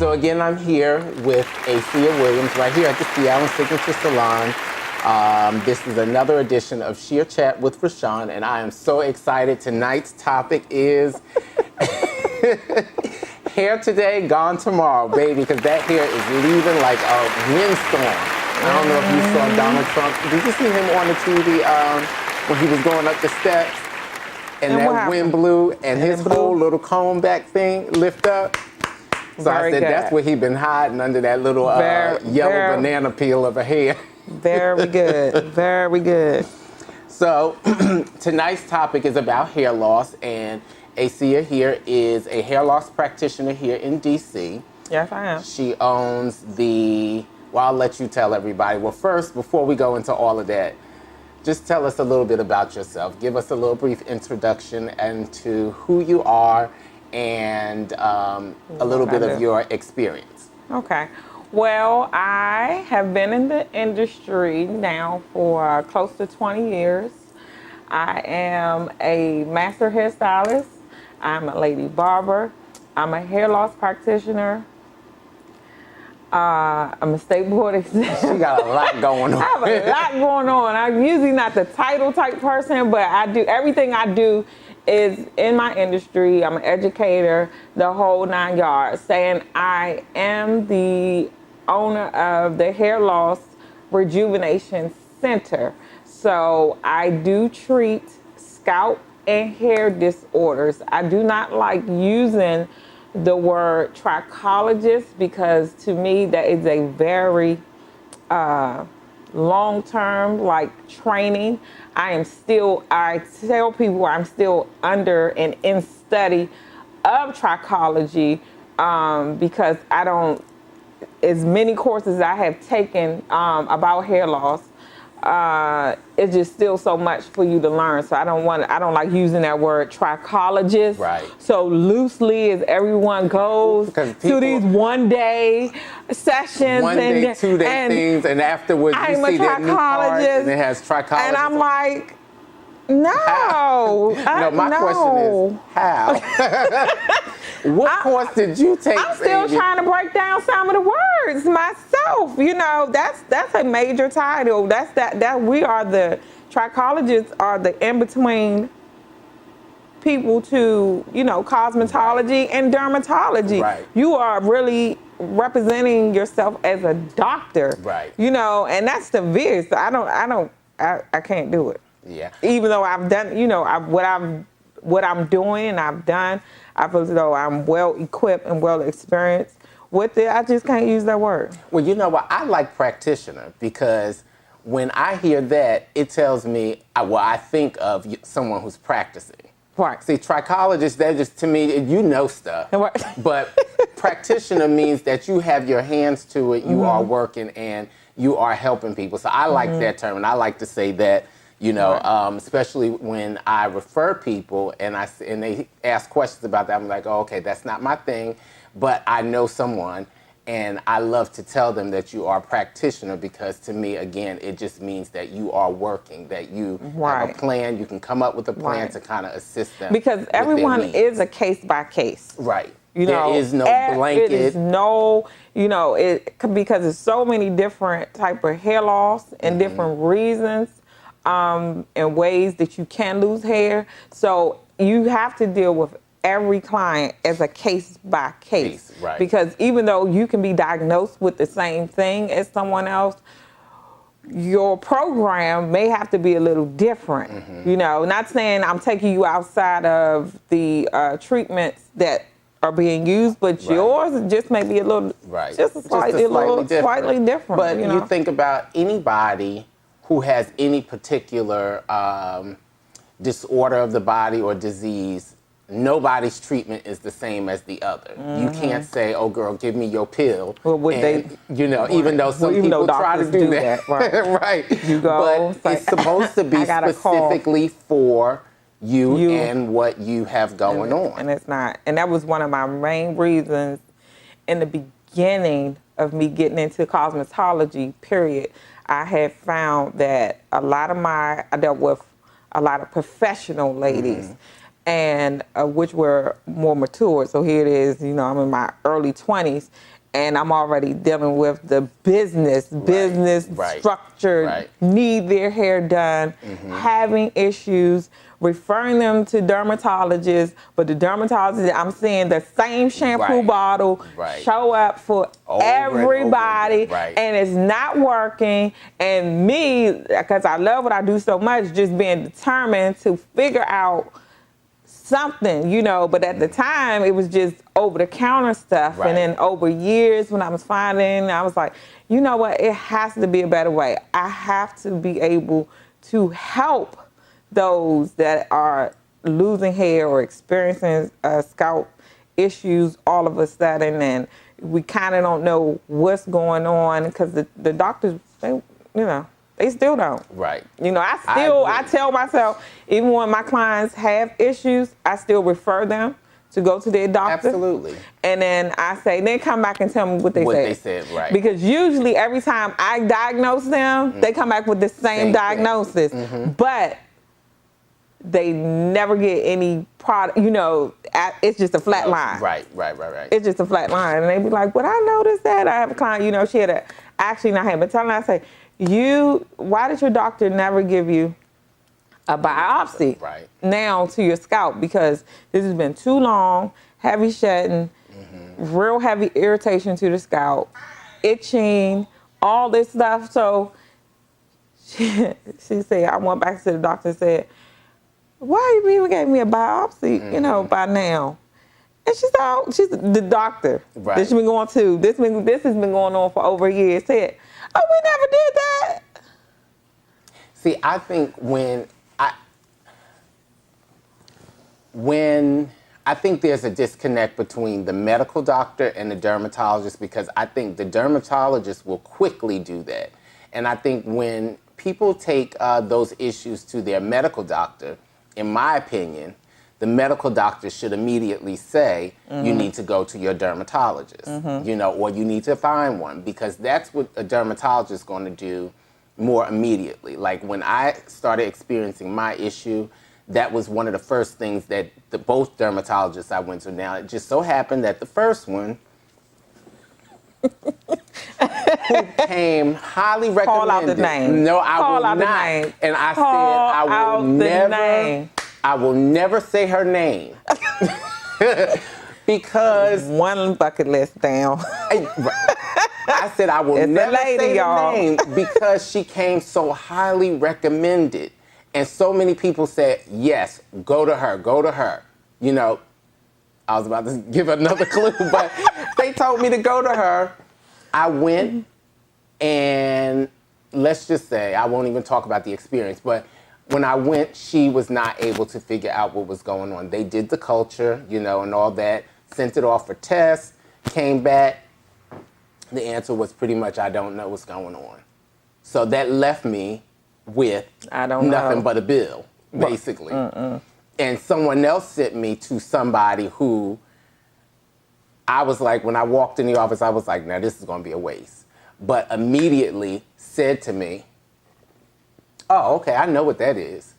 So again, I'm here with Acia Williams right here at the Seattle Signature Salon. This is another edition of Shear Chat with Rashawn, and I am so excited. Tonight's topic is hair today, gone tomorrow, baby, because that hair is leaving like a windstorm. I don't know if you saw Donald Trump. Did you see him on the TV when he was going up the steps and that wind blew and his whole little comb back thing lift up? So I said, that's what he's been hiding under that little yellow banana peel of a hair. Very good, very good. So tonight's topic is about hair loss, and Acia here is a hair loss practitioner here in DC. Yes, I am. She owns well, I'll let you tell everybody. Well, first, before we go into all of that, just tell us a little bit about yourself. Give us a little brief introduction into who you are and a little bit of your experience. Okay. Well, I have been in the industry now for close to 20 years. I am a master hairstylist. I'm a lady barber. I'm a hair loss practitioner. I'm a state board exam. She got a lot going on. I have a lot going on. I'm usually not the title type person, but everything I do is in my industry. I'm an educator, the whole 9 yards. Saying I am the owner of the Hair Loss Rejuvenation Center. So I do treat scalp and hair disorders. I do not like using the word trichologist because to me that is a very long-term training. I tell people I'm still under and in study of trichology because as many courses I have taken about hair loss, it's just still so much for you to learn. So I don't like using that word trichologist. Right. So loosely as everyone goes to these one-day sessions. One-day, two-day things, and afterwards you see that new card and it has trichologist. And I'm like, no. My question is, how? What course did you take? I'm still trying to break down some of the words myself. You know, that's a major title. That we are the trichologists are the in-between people to, cosmetology and dermatology. Right. You are really representing yourself as a doctor. Right. And that's severe. So I can't do it. Yeah. Even though I've done, what I'm doing and I've done, I feel as though I'm well equipped and well experienced with it. I just can't use that word. Well, you know what? I like practitioner because when I hear that, it tells me, I think of someone who's practicing. Right. See, trichologists, they're just, to me, you know stuff. But practitioner means that you have your hands to it, you are working, and you are helping people. So I like that term, and I like to say that, especially when I refer people and they ask questions about that, I'm like, oh, okay, that's not my thing, but I know someone, and I love to tell them that you are a practitioner because to me, again, it just means that you are working, that you have a plan, you can come up with a plan to kind of assist them. Because everyone is a case by case. Right. There is no blanket. It is no, because there's so many different type of hair loss and different reasons. And ways that you can lose hair. So you have to deal with every client as a case by case. Right. Because even though you can be diagnosed with the same thing as someone else, your program may have to be a little different. Not saying I'm taking you outside of the treatments that are being used, but yours just may be a little, slightly different. But you think about anybody who has any particular disorder of the body or disease, nobody's treatment is the same as the other. You can't say, oh, girl, give me your pill. Well, even though some people try to do that. Right. You go. But it's supposed to be specifically for you and what you have going on. And it's not. And that was one of my main reasons in the beginning of me getting into cosmetology, period. I had found that I dealt with a lot of professional ladies. and which were more mature. So here it is, you know, I'm in my early 20s, and I'm already dealing with the business structure, need their hair done, having issues, referring them to dermatologists, but the dermatologist, I'm seeing the same shampoo bottle show up for everybody, and it's not working. And me, because I love what I do so much, just being determined to figure out something, you know, but at the time it was just over-the-counter stuff. And then over years when I was finding, I was like, you know what, it has to be a better way. I have to be able to help those that are losing hair or experiencing scalp issues all of a sudden, and we kind of don't know what's going on because the doctors, they still don't. You know, I tell myself, even when my clients have issues, I still refer them to go to their doctor. Absolutely. And then I say, then come back and tell me what they said. Because usually every time I diagnose them, they come back with the same diagnosis. But they never get any product, you know, it's just a flat line. Right. It's just a flat line. And they be like, but I noticed that. I have a client, you know, she had actually not had, but telling her, I say, why did your doctor never give you a biopsy now to your scalp? Because this has been too long, heavy shedding, real heavy irritation to the scalp, itching, all this stuff. So she said, I went back to the doctor and said, why you even gave me a biopsy, you know, by now? And she's the doctor that she's been going to. This has been going on for over a year. Said, oh, we never did that. See, I think I think there's a disconnect between the medical doctor and the dermatologist, because I think the dermatologist will quickly do that. And I think when people take those issues to their medical doctor, in my opinion, the medical doctor should immediately say, you need to go to your dermatologist, you know, or you need to find one, because that's what a dermatologist is going to do more immediately. Like when I started experiencing my issue, that was one of the first things that both dermatologists I went to. Now, it just so happened that the first one, who came highly recommended. Call out the name. No, I will not. And I said, I will never say her name. Because one bucket list down. I said I will never say her name because she came so highly recommended. And so many people said, yes, go to her. You know, I was about to give another clue, but they told me to go to her. I went, and let's just say, I won't even talk about the experience, but when I went, she was not able to figure out what was going on. They did the culture, you know, and all that, sent it off for tests, came back. The answer was pretty much, I don't know what's going on. So that left me with nothing but a bill, basically. And someone else sent me to somebody who I was like, when I walked in the office, I was like, now this is going to be a waste. But immediately said to me, oh, okay, I know what that is.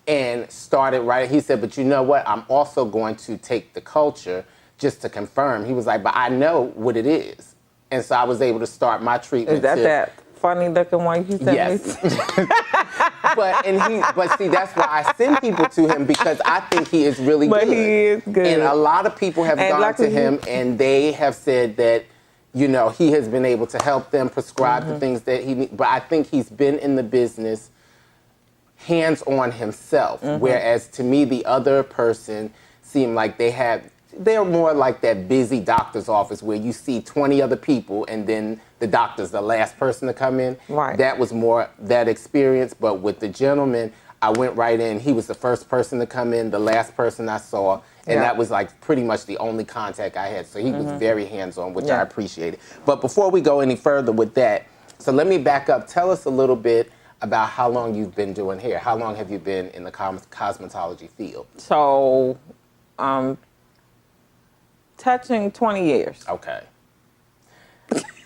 And started writing. He said, but you know what? I'm also going to take the culture just to confirm. He was like, but I know what it is. And so I was able to start my treatment. Is that funny looking one you sent me? But see, that's why I send people to him, because I think he is really good. But he is good. And a lot of people have gone to him and they have said that, you know, he has been able to help them prescribe the things that he needs. But I think he's been in the business hands-on himself. Whereas to me, the other person seemed like they're more like that busy doctor's office where you see 20 other people and then the doctor's the last person to come in. That was more that experience. But with the gentleman, I went right in. He was the first person to come in, the last person I saw. And that was like pretty much the only contact I had. So he was very hands-on, which I appreciated. But before we go any further with that, so let me back up. Tell us a little bit about how long you've been doing hair. How long have you been in the cosmetology field? So, touching 20 years. Okay.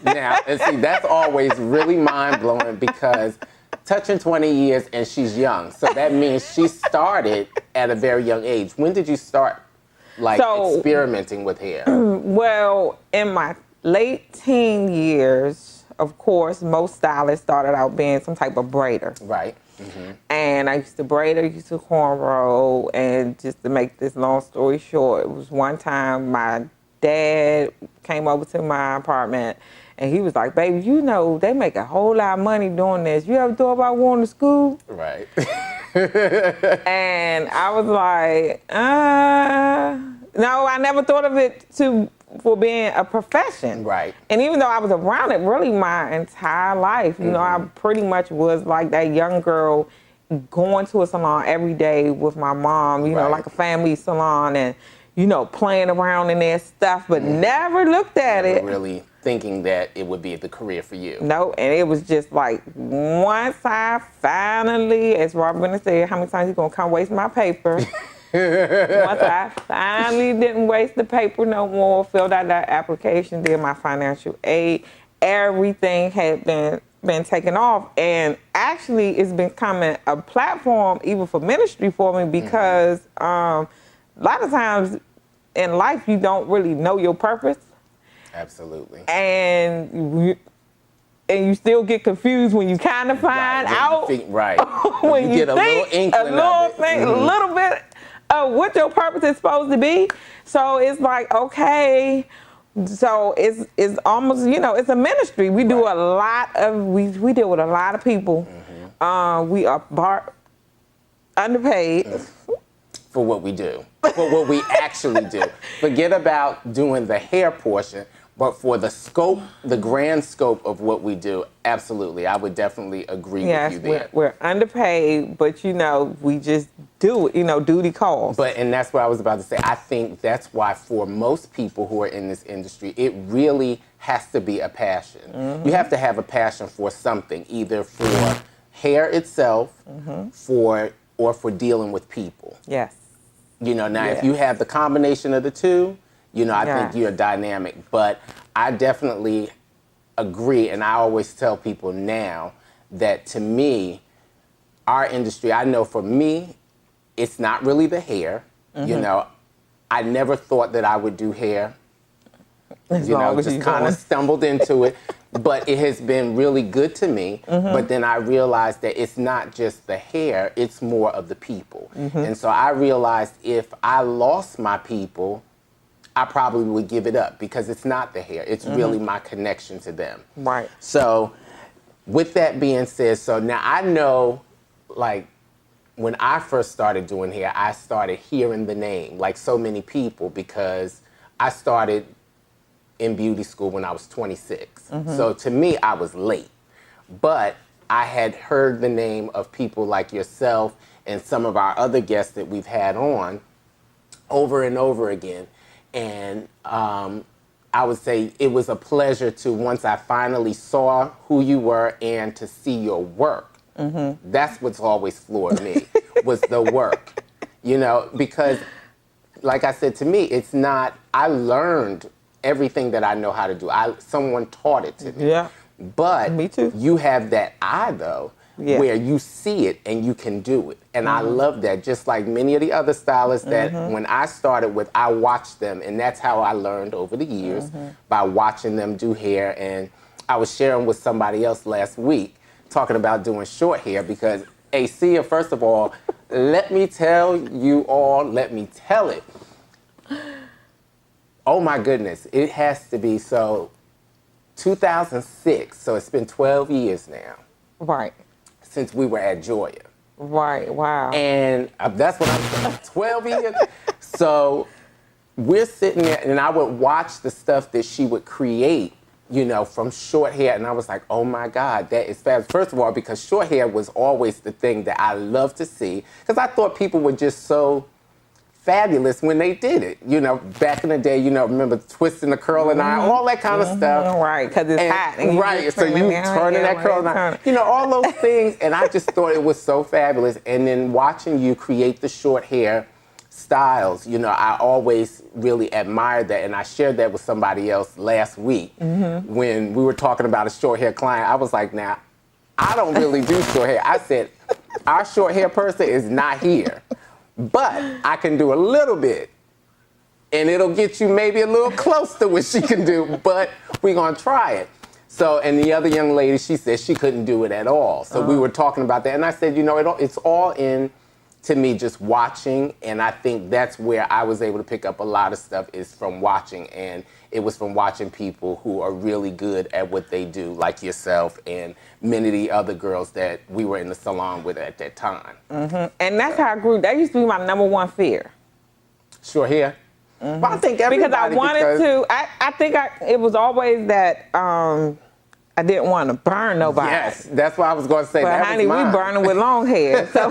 Now, and see, that's always really mind-blowing, because touching 20 years and she's young. So that means she started at a very young age. When did you start experimenting with hair? Well, in my late teen years, of course, most stylists started out being some type of braider. Right. Mm-hmm. And I used to braid, I used to cornrow, and just to make this long story short, it was one time my dad came over to my apartment and he was like, baby, you know, they make a whole lot of money doing this. You ever thought about going to school? Right. And I was like, no, I never thought of it for being a profession. Right. And even though I was around it really my entire life, you know, I pretty much was like that young girl going to a salon every day with my mom, you know, like a family salon, and, you know, playing around in their stuff, but never looked at it. Really thinking that it would be the career for you. No, and it was just like, once I finally, as Robin said, how many times you gonna come waste my paper? Once I finally didn't waste the paper no more, filled out that application, did my financial aid, everything had been taken off. And actually, it's becoming a platform even for ministry for me, because a lot of times in life, you don't really know your purpose. Absolutely. And you still get confused when you kind of find out. When you get a little inkling a little bit of what your purpose is supposed to be. So it's like, okay, so it's almost, you know, it's a ministry. We do a lot of, we deal with a lot of people. We are underpaid. For what we do, for what we actually do. Forget about doing the hair portion, but for the scope, the grand scope of what we do, absolutely. I would definitely agree with you there. We're underpaid, but, you know, we just do it, you know, duty calls. And that's what I was about to say. I think that's why for most people who are in this industry, it really has to be a passion. You have to have a passion for something, either for hair itself, or for dealing with people. Yes. You know, now if you have the combination of the two, you know, I think you're dynamic. But I definitely agree, and I always tell people now that, to me, our industry, I know for me, it's not really the hair. You know, I never thought that I would do hair. You know, just kind of stumbled into it. But it has been really good to me. But then I realized that it's not just the hair, it's more of the people. And so I realized if I lost my people, I probably would give it up, because it's not the hair. It's really my connection to them. Right. So with that being said, so now I know, like, when I first started doing hair, I started hearing the name, like so many people, because I started in beauty school when I was 26. So to me, I was late. But I had heard the name of people like yourself and some of our other guests that we've had on over and over again. And I would say it was a pleasure to, once I finally saw who you were and to see your work. That's what's always floored me, was the work. You know, because like I said, to me, it's not, I learned everything that I know how to do. Someone taught it to me. Yeah. But me too. You have that eye, though, where you see it and you can do it. And I love that. Just like many of the other stylists that when I started with, I watched them. And that's how I learned over the years, by watching them do hair. And I was sharing with somebody else last week, talking about doing short hair, because Acia, first of all, let me tell it. Oh my goodness, it has to be 2006, so it's been 12 years now. Right. Since we were at Joya. Right, wow. And that's what I'm saying, 12 years. So we're sitting there, and I would watch the stuff that she would create, you know, from short hair, and I was like, oh my God, that is fast. First of all, because short hair was always the thing that I loved to see, because I thought people were just so fabulous when they did it. You know, back in the day, you know, remember twisting the curling iron, all that kind of stuff. Right, because it's hot. And right, so you turning that curling iron. You know, all those things, and I just thought it was so fabulous. And then watching you create the short hair styles, you know, I always really admired that. And I shared that with somebody else last week when we were talking about a short hair client. I was like, now, I don't really do short hair. I said, our short hair person is not here. but I can do a little bit. And it'll get you maybe a little close to what she can do, but we're going to try it. So, and the other young lady, she said she couldn't do it at all. So we were talking about that. And I said, it's all in, to me, just watching. And I think that's where I was able to pick up a lot of stuff is from watching. And it was from watching people who are really good at what they do, like yourself and many of the other girls that we were in the salon with at that time. Mm-hmm. And that's how I grew. That used to be my number one fear. Short hair? Mm-hmm. But I think because I wanted to. I think it was always that I didn't want to burn nobody. Yes, that's what I was going to say. But that honey, was mine. we burning with long hair, so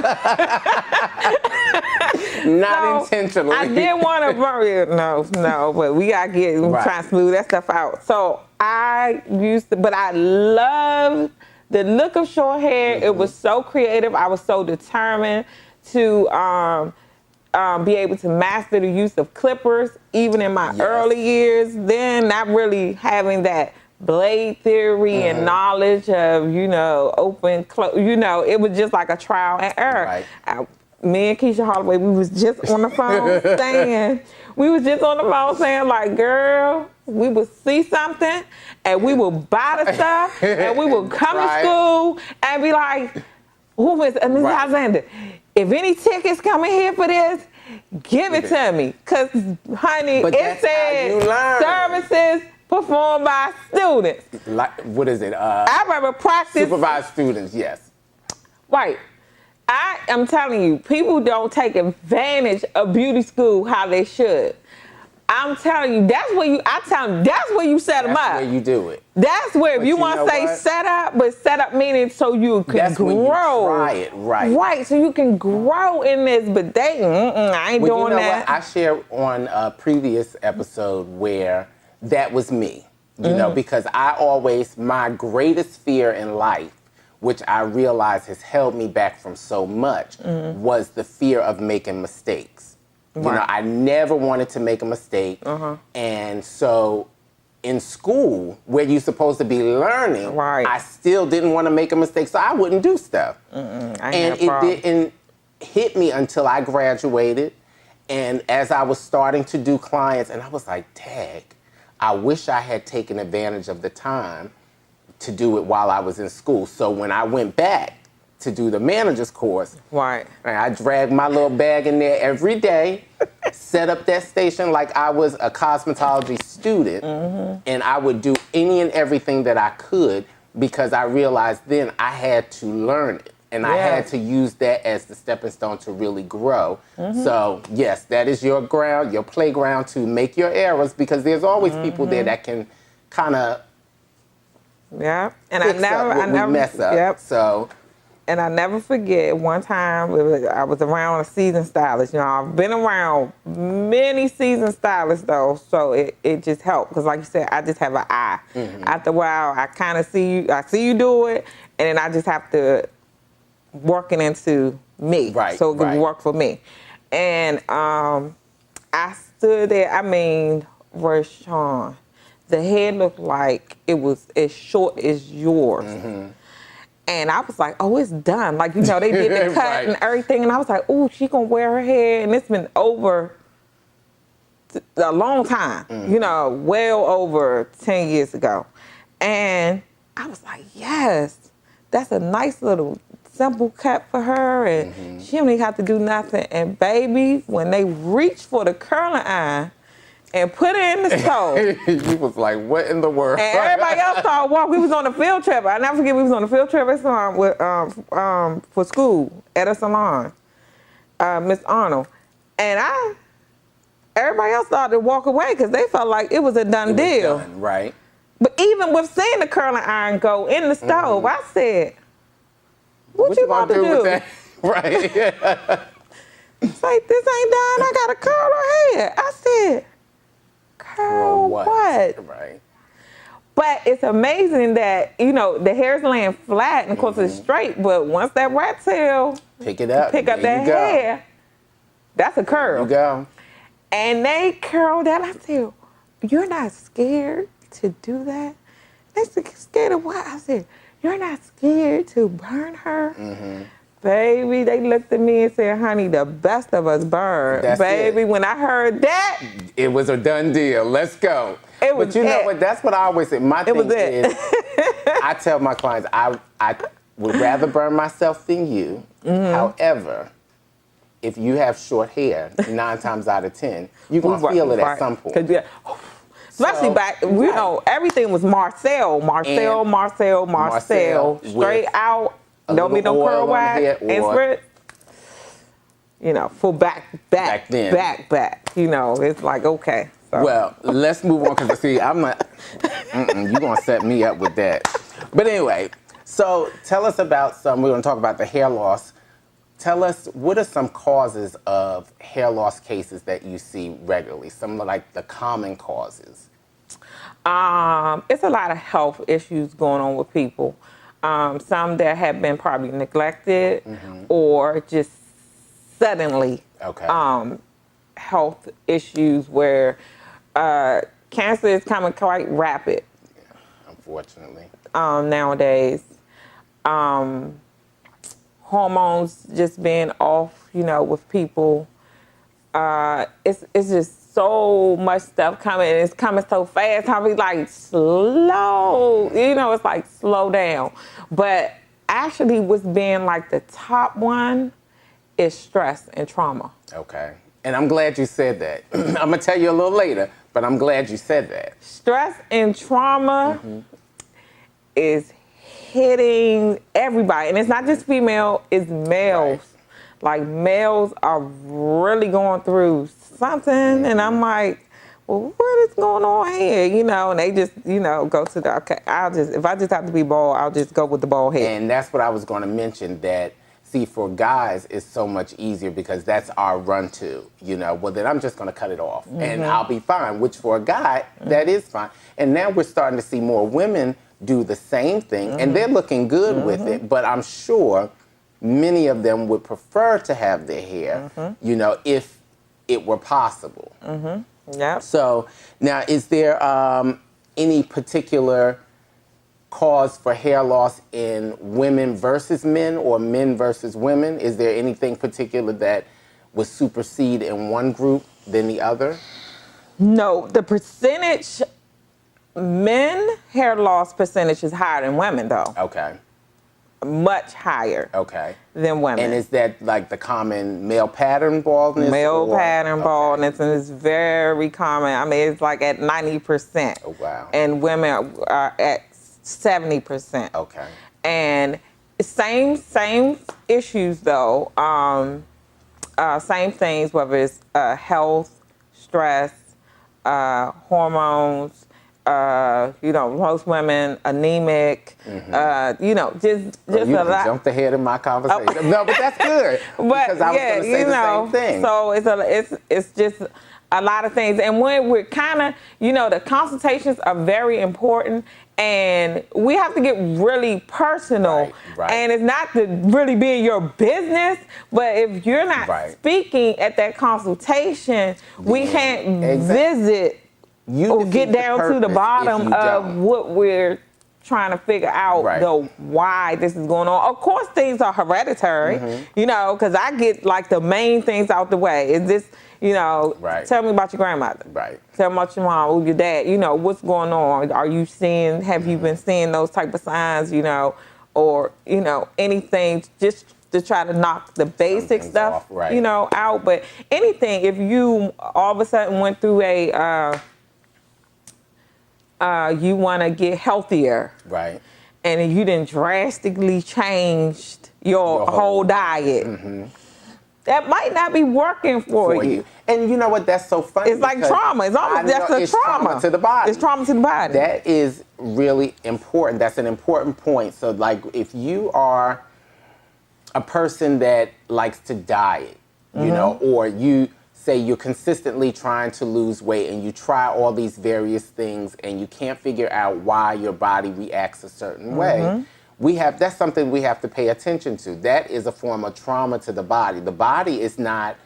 not intentionally. I didn't want to burn. No, but we gotta try to smooth that stuff out. So I used to, but I loved the look of short hair. Mm-hmm. It was so creative. I was so determined to. Be able to master the use of clippers, even in my early years. Then not really having that blade theory and knowledge of, open, close, it was just like a trial and error. Right. Me and Keisha Holloway, we was just on the phone saying, like, girl, we would see something and we would buy the stuff and we would come to school and be like, who is Ms. Alexander? If any tickets coming here for this, give it to me. Because, honey, it said services performed by students. Like, what is it? I remember practice. Supervised students, yes. Right. I am telling you, people don't take advantage of beauty school how they should. I'm telling you, that's where you set them up. That's where you do it. That's where, if you want to say set up, but set up meaning so you can grow. When you try it, right. Right, so you can grow in this, but I ain't doing that. What? I shared on a previous episode where that was me, because my greatest fear in life, which I realize has held me back from so much, was the fear of making mistakes. Right. I never wanted to make a mistake. And so in school, where you're supposed to be learning, I still didn't want to make a mistake, so I wouldn't do stuff. And it didn't hit me until I graduated. And as I was starting to do clients, and I was like, dang, I wish I had taken advantage of the time to do it while I was in school. So when I went back to do the manager's course, I dragged my little bag in there every day, set up that station like I was a cosmetology student, and I would do any and everything that I could because I realized then I had to learn it. And I had to use that as the stepping stone to really grow. So, yes, that is your ground, your playground to make your errors, because there's always people there that can kind of and I never mess up. So, and I never forget one time I was around a seasoned stylist. I've been around many seasoned stylists though, so it just helped because, like you said, I just have an eye. After a while, I kind of see you do it, and then I just have to work it into me, so it can work for me. And I stood there. I mean, Rashawn, the hair looked like it was as short as yours. And I was like, oh, it's done. Like, they did the cut and everything. And I was like, oh, she gonna wear her hair. And it's been over a long time, well over 10 years ago. And I was like, yes, that's a nice little simple cut for her. And she don't even have to do nothing. And baby, when they reached for the curling iron and put it in the stove. You was like, what in the world? And everybody else started walking. We was on a field trip. I never forget, we was on a field trip for school at a salon, Miss Arnold. And everybody else started to walk away because they felt like it was a done deal. Done, right. But even with seeing the curling iron go in the stove, I said, what you about to do with that? Right. It's like, this ain't done. I got to curl her hair. I said, curl what? Right. But it's amazing that, the hair's laying flat and of course it's straight, but once that rat tail pick up that hair, that's a curl. There you go. And they curled that. I said, you're not scared to do that? They said, scared of what? I said, you're not scared to burn her? Baby, they looked at me and said, honey, the best of us burn. That's Baby, it. when I heard that, it was a done deal. Let's go. But you know what? That's what I always say. My thing is, I tell my clients, I would rather burn myself than you. However, if you have short hair, 9 times out of 10, you're going to feel it at some point. Especially back, you know, everything was Marcel, straight out, don't be no curl wax, and spread. You know, full back, you know, it's like, okay. So. Well, let's move on, because see, I'm like, you're going to set me up with that. But anyway, so tell us about we're going to talk about the hair loss. Tell us, what are some causes of hair loss cases that you see regularly? Some of like the common causes. It's a lot of health issues going on with people. Some that have been probably neglected or just suddenly health issues where cancer is coming quite rapid. Yeah, unfortunately. Nowadays. Hormones just being off, you know, with people. It's just so much stuff coming, and it's coming so fast. I'll be like, slow. You know, it's like, slow down. But actually what's being like the top one is stress and trauma. Okay. And I'm glad you said that. I'm going to tell you a little later, but I'm glad you said that. Stress and trauma is hitting everybody. And it's not just female, it's males. Right. Like, males are really going through something, and I'm like, well, what is going on here? You know, and they just, you know, go to the, okay, if I just have to be bald, I'll just go with the bald head. And that's what I was going to mention, that, see, for guys, it's so much easier because that's our run-to, you know. Well, then I'm just going to cut it off, and I'll be fine, which for a guy, that is fine. And now we're starting to see more women do the same thing, and they're looking good with it, but I'm sure many of them would prefer to have their hair, you know, if it were possible. Yeah. So now, is there any particular cause for hair loss in women versus men or men versus women? Is there anything particular that would supersede in one group than the other? No, the percentage, men hair loss percentage is higher than women, though. Okay. Much higher than women. And is that like the common male pattern baldness? Male pattern baldness, and it's very common. I mean, it's like at 90%. Oh, wow. And women are at 70%. Okay. And same issues, though. Same things, whether it's health, stress, hormones, you know, most women anemic, you know, just a lot. Jumped ahead in my conversation. No, but that's good. Because I was going to say the same thing. So it's just a lot of things. And when we're kind of, you know, the consultations are very important, and we have to get really personal. Right. And it's not to really be in your business, but if you're not speaking at that consultation, we can't visit or get down to the bottom of what we're trying to figure out, why this is going on. Of course, things are hereditary, you know, because I get like the main things out the way. Is this, you know, tell me about your grandmother. Tell me about your mom or your dad. You know, what's going on? Are you seeing, have you been seeing those type of signs, you know, or, you know, anything just to try to knock the basic stuff, you know, out. But anything, if you all of a sudden went through you want to get healthier. And you done drastically changed your whole diet. That might not be working for you. And you know what? That's so funny. It's like trauma. It's almost it's trauma to the body. It's trauma to the body. That is really important. That's an important point. So, like, if you are a person that likes to diet, you know, or you say you're consistently trying to lose weight and you try all these various things and you can't figure out why your body reacts a certain way, that's something we have to pay attention to. That is a form of trauma to the body. The body is not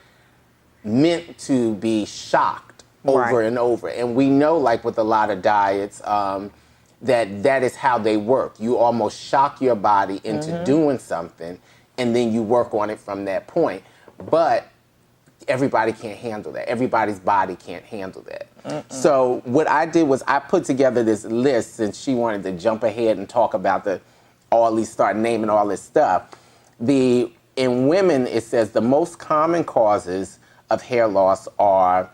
meant to be shocked over and over. And we know, like with a lot of diets, that is how they work. You almost shock your body into doing something, and then you work on it from that point. But everybody can't handle that. Everybody's body can't handle that. So what I did was I put together this list, since she wanted to jump ahead and talk about start naming all this stuff. In women, it says the most common causes of hair loss are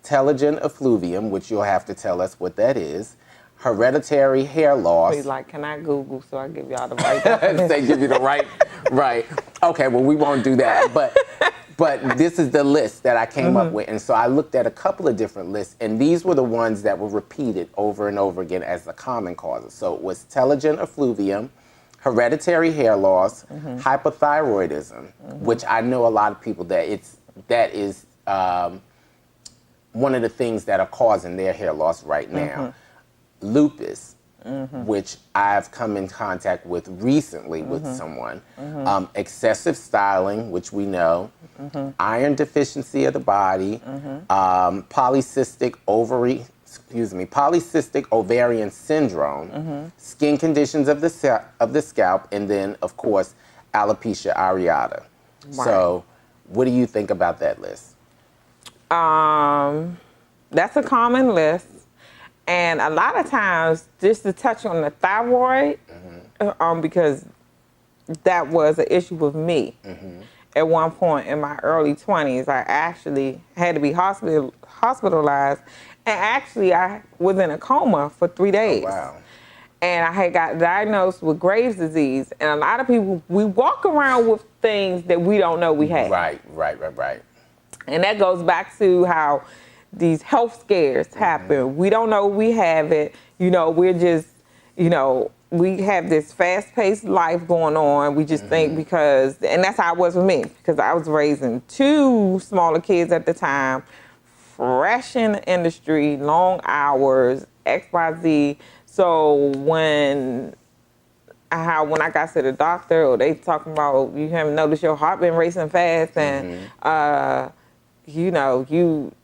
telogen effluvium, which you'll have to tell us what that is, hereditary hair loss. He's like, can I Google so I give y'all the right They give you the right. Okay, well, we won't do that. But this is the list that I came up with. And so I looked at a couple of different lists, and these were the ones that were repeated over and over again as the common causes. So it was telogen effluvium, hereditary hair loss, hypothyroidism, which I know a lot of people that is one of the things that are causing their hair loss right now. Lupus, which I've come in contact with recently with someone. Excessive styling, which we know. Iron deficiency of the body. Polycystic ovarian syndrome. Skin conditions of the scalp, and then, of course, alopecia areata. Right. So, what do you think about that list? That's a common list. And a lot of times, just to touch on the thyroid, because that was an issue with me. At one point in my early 20s, I actually had to be hospitalized. And actually, I was in a coma for 3 days. Oh, wow. And I had got diagnosed with Graves' disease. And a lot of people, we walk around with things that we don't know we have. Right. And that goes back to how these health scares happen. We don't know we have it. We're just, we have this fast-paced life going on. We just think because, and that's how it was with me, because I was raising 2 smaller kids at the time, fresh in the industry, long hours, XYZ. So when I got to the doctor, or they talking about, you haven't noticed your heart been racing fast, and you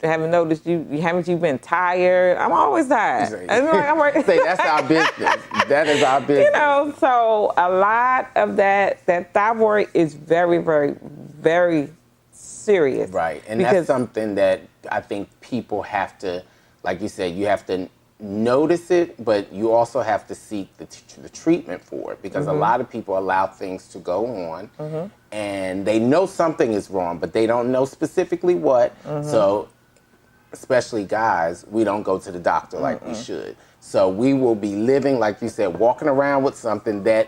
haven't noticed you been tired. I'm always tired. Say that's our business. That is our business. So a lot of that thyroid is very, very, very serious. Right, and that's something that I think people have to, like you said, you have to notice it, but you also have to seek the treatment for it, because a lot of people allow things to go on and they know something is wrong, but they don't know specifically what. So especially guys, we don't go to the doctor like we should. So we will be living, like you said, walking around with something that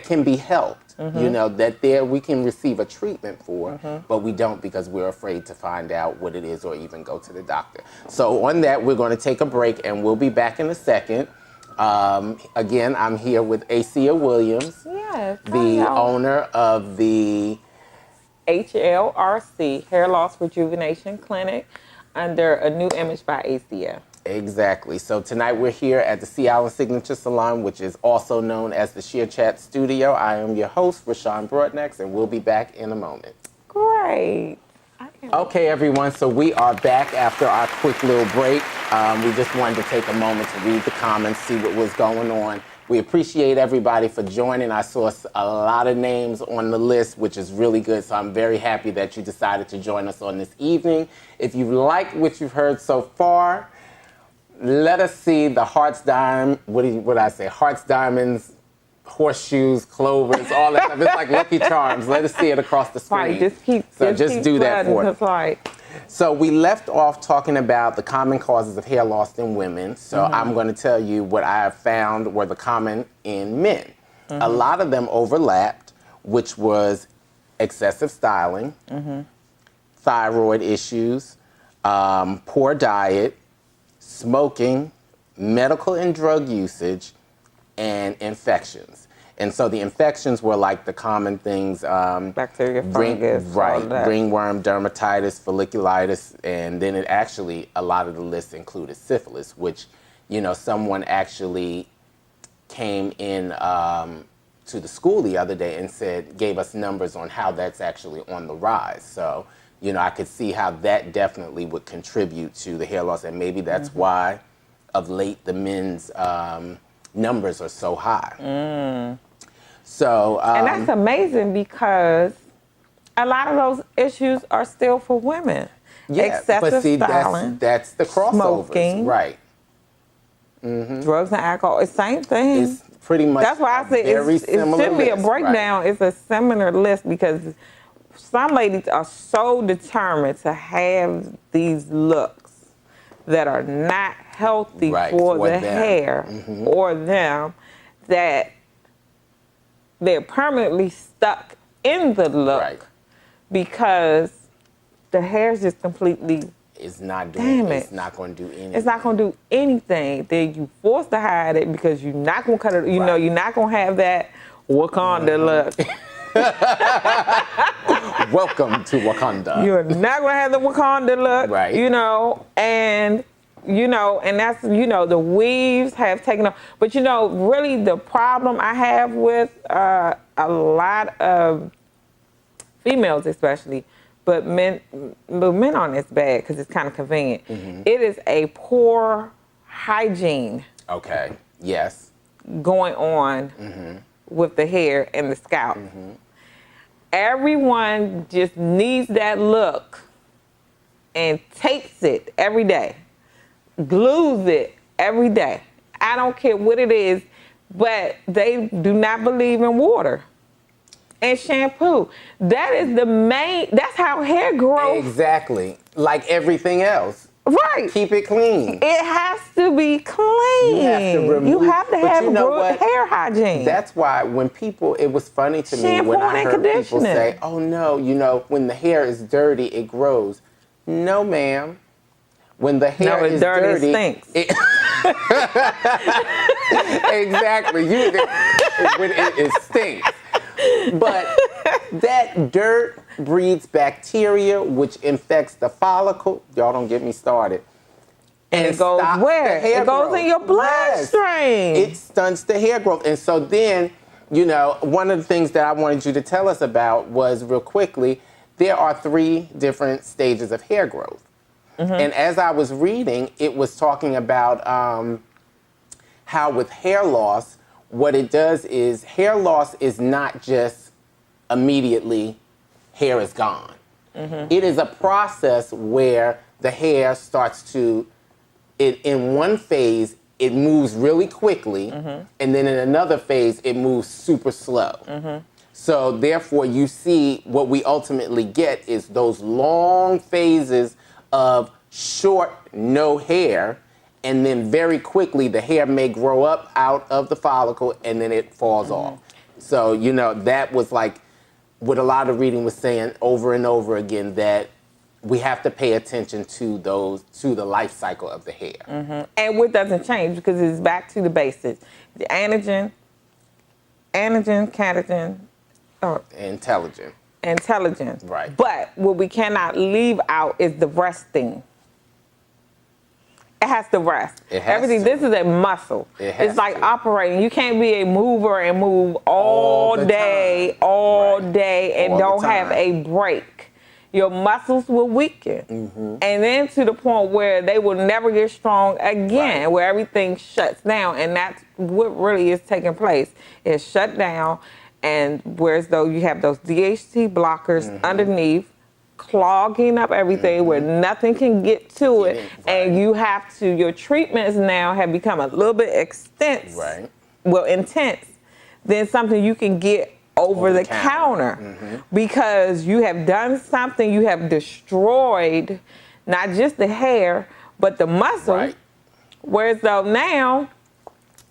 can be helped. That we can receive a treatment for, but we don't, because we're afraid to find out what it is or even go to the doctor. So on that, we're going to take a break, and we'll be back in a second. Again, I'm here with Acia Williams, the owner of the HLRC, Hair Loss Rejuvenation Clinic, under a new image by Acia. Exactly. So tonight we're here at the Sea Island Signature Salon, which is also known as the Shear Chat Studio. I am your host, Rashawn Broadnax, and we'll be back in a moment. Great. Okay, everyone. So we are back after our quick little break. We just wanted to take a moment to read the comments, see what was going on. We appreciate everybody for joining. I saw a lot of names on the list, which is really good. So I'm very happy that you decided to join us on this evening. If you like what you've heard so far, let us see the hearts, hearts, diamonds, horseshoes, clovers, all that stuff. It's like Lucky Charms. Let us see it across the screen. Right, just do that for us. So we left off talking about the common causes of hair loss in women. So I'm going to tell you what I have found were the common in men. A lot of them overlapped, which was excessive styling, thyroid issues, poor diet, smoking, medical and drug usage, and infections. And so the infections were like the common things. Bacteria, fungus, ringworm, dermatitis, folliculitis, and then a lot of the lists included syphilis, which, someone actually came in to the school the other day and gave us numbers on how that's actually on the rise. So, I could see how that definitely would contribute to the hair loss, and maybe that's why, of late, the men's numbers are so high. So, and that's amazing because a lot of those issues are still for women. Yeah, excessive but see, styling, that's the crossovers, smoking, right? Drugs and alcohol. It's the same thing. It's pretty much. That's why I say it should be a breakdown. Right. It's a similar list because some ladies are so determined to have these looks that are not healthy for the hair or them, that they're permanently stuck in the look because the hair's just completely it's not doing it's not going to do anything. It's not going to do anything. Then you forced to hide it because you're not going to cut it. You know, you're not going to have that Wakanda look. Welcome to Wakanda. You're not going to have the Wakanda look. Right. You know, and that's, the weaves have taken off. But, really the problem I have with a lot of females especially, but men aren't as bad because it's kind of convenient. It is a poor hygiene. Okay. Yes. Going on with the hair and the scalp. Everyone just needs that look and takes it every day, glues it every day. I don't care what it is, but they do not believe in water and shampoo. That is that's how hair grows. Exactly. Like everything else. Right. Keep it clean. It has to be clean. You have to have good hair hygiene. That's why when it was funny to me when I heard people say, oh no, when the hair is dirty, it grows. No, ma'am. When the hair is dirty, it stinks. Exactly. It stinks. But that dirt breeds bacteria, which infects the follicle. Y'all don't get me started. And it goes where? It goes in your bloodstream. Yes. It stunts the hair growth. And so then, one of the things that I wanted you to tell us about was, real quickly, there are 3 different stages of hair growth. And as I was reading, it was talking about how with hair loss, what it does is hair loss is not just immediately hair is gone. It is a process where the hair starts to, in one phase, it moves really quickly, and then in another phase, it moves super slow. So therefore, you see what we ultimately get is those long phases of short, no hair, and then very quickly the hair may grow up out of the follicle and then it falls off. So, that was like what a lot of reading was saying over and over again, that we have to pay attention to the life cycle of the hair. And what doesn't change because it's back to the basics. The anagen, keratin, Intelligence. Right. But what we cannot leave out is the resting. It has to rest. Everything. This is a muscle. It's like operating. You can't be a mover and move all day, and don't have a break. Your muscles will weaken. And then to the point where they will never get strong again, where everything shuts down. And that's what really is taking place. It's shut down, and whereas though you have those DHT blockers underneath, clogging up everything where nothing can get to it, and your treatments now have become a little bit intense than something you can get over the counter because you have done something, you have destroyed not just the hair but the muscle, whereas though now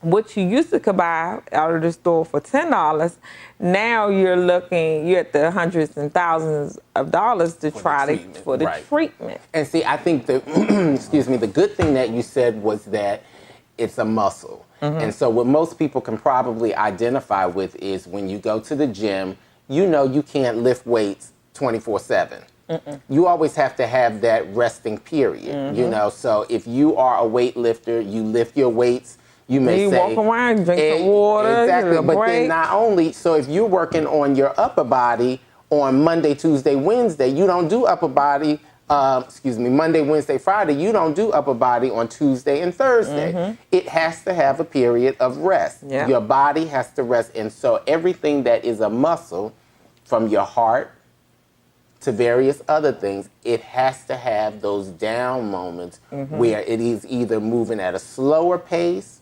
what you used to buy out of the store for $10, now you're at the hundreds and thousands of dollars to try for the treatment. And see, I think the good thing that you said was that it's a muscle. And so what most people can probably identify with is when you go to the gym, you can't lift weights 24/7. You always have to have that resting period, So if you are a weightlifter, you lift your weights. You may say, walk around, drink some water. Exactly, but then not only, so if you're working on your upper body on Monday, Tuesday, Wednesday, you don't do upper body Monday, Wednesday, Friday, you don't do upper body on Tuesday and Thursday. It has to have a period of rest. Yep. Your body has to rest. And so everything that is a muscle, from your heart to various other things, it has to have those down moments where it is either moving at a slower pace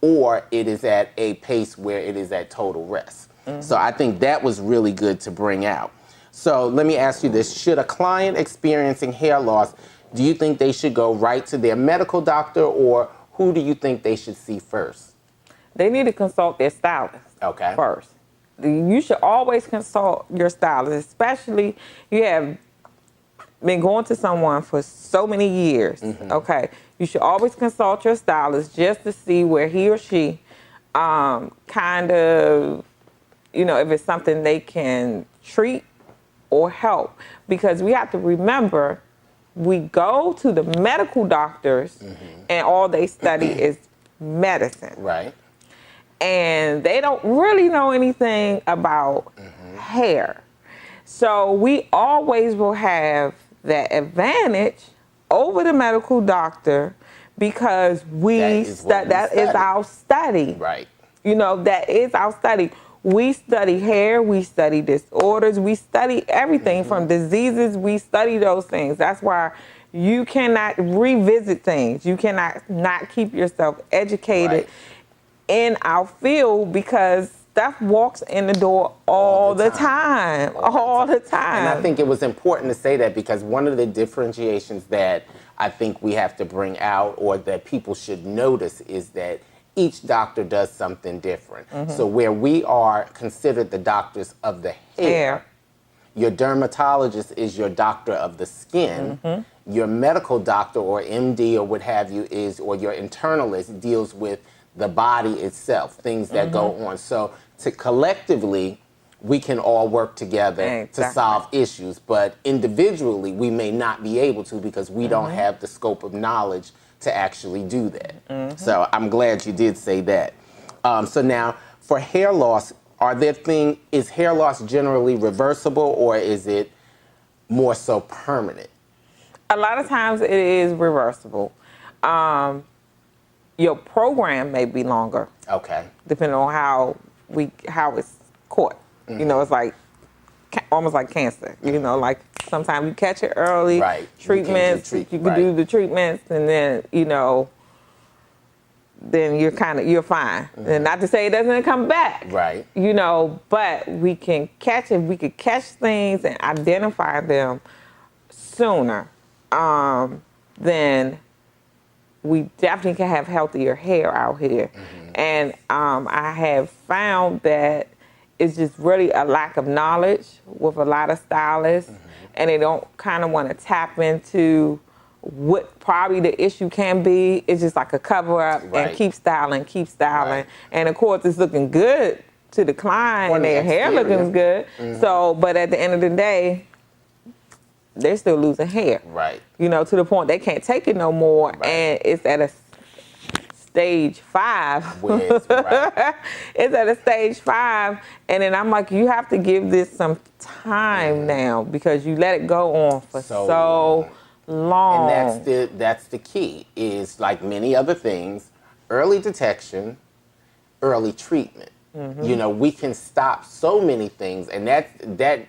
or it is at a pace where it is at total rest. So I think that was really good to bring out. So let me ask you this. Should a client experiencing hair loss, do you think they should go right to their medical doctor, or who do you think they should see first? They need to consult their stylist first. You should always consult your stylist, especially you have been going to someone for so many years, You should always consult your stylist just to see where he or she kind of, if it's something they can treat or help. Because we have to remember, we go to the medical doctors and all they study is medicine. Right. And they don't really know anything about hair. So we always will have that advantage over the medical doctor because that is our study. Right. That is our study. We study hair, we study disorders, we study everything from diseases, we study those things. That's why you cannot revisit things. You cannot not keep yourself educated in our field because stuff walks in the door all the time. And I think it was important to say that because one of the differentiations that I think we have to bring out or that people should notice is that each doctor does something different. So where we are considered the doctors of the hair, your dermatologist is your doctor of the skin. Your medical doctor or MD or what have you or your internalist deals with the body itself, things that go on. So collectively, we can all work together to solve issues, but individually, we may not be able to because we don't have the scope of knowledge to actually do that. So I'm glad you did say that. So now, for hair loss, is hair loss generally reversible or is it more so permanent? A lot of times it is reversible. Your program may be longer. Depending on how it's caught. It's like almost like cancer. Like sometimes you catch it early. Treatments. You can do the treatments, and then then you're fine. And not to say it doesn't come back. But we can catch it. We could catch things and identify them sooner. Then we definitely can have healthier hair out here. And I have found that it's just really a lack of knowledge with a lot of stylists, and they don't kind of want to tap into what probably the issue can be. It's just like a cover up and keep styling. And of course, it's looking good to the client and their hair looking good. So, but at the end of the day, they're still losing hair. To the point they can't take it no more, and it's at a stage 5. It's at a stage 5, and then I'm like, you have to give this some time now because you let it go on for so long. And that's the key. Is like many other things, early detection, early treatment. We can stop so many things, and that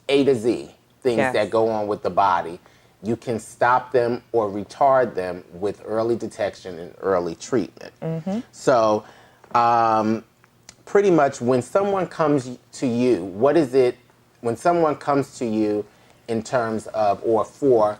A to Z things that go on with the body. You can stop them or retard them with early detection and early treatment. So pretty much when someone comes to you, when someone comes to you in terms of or for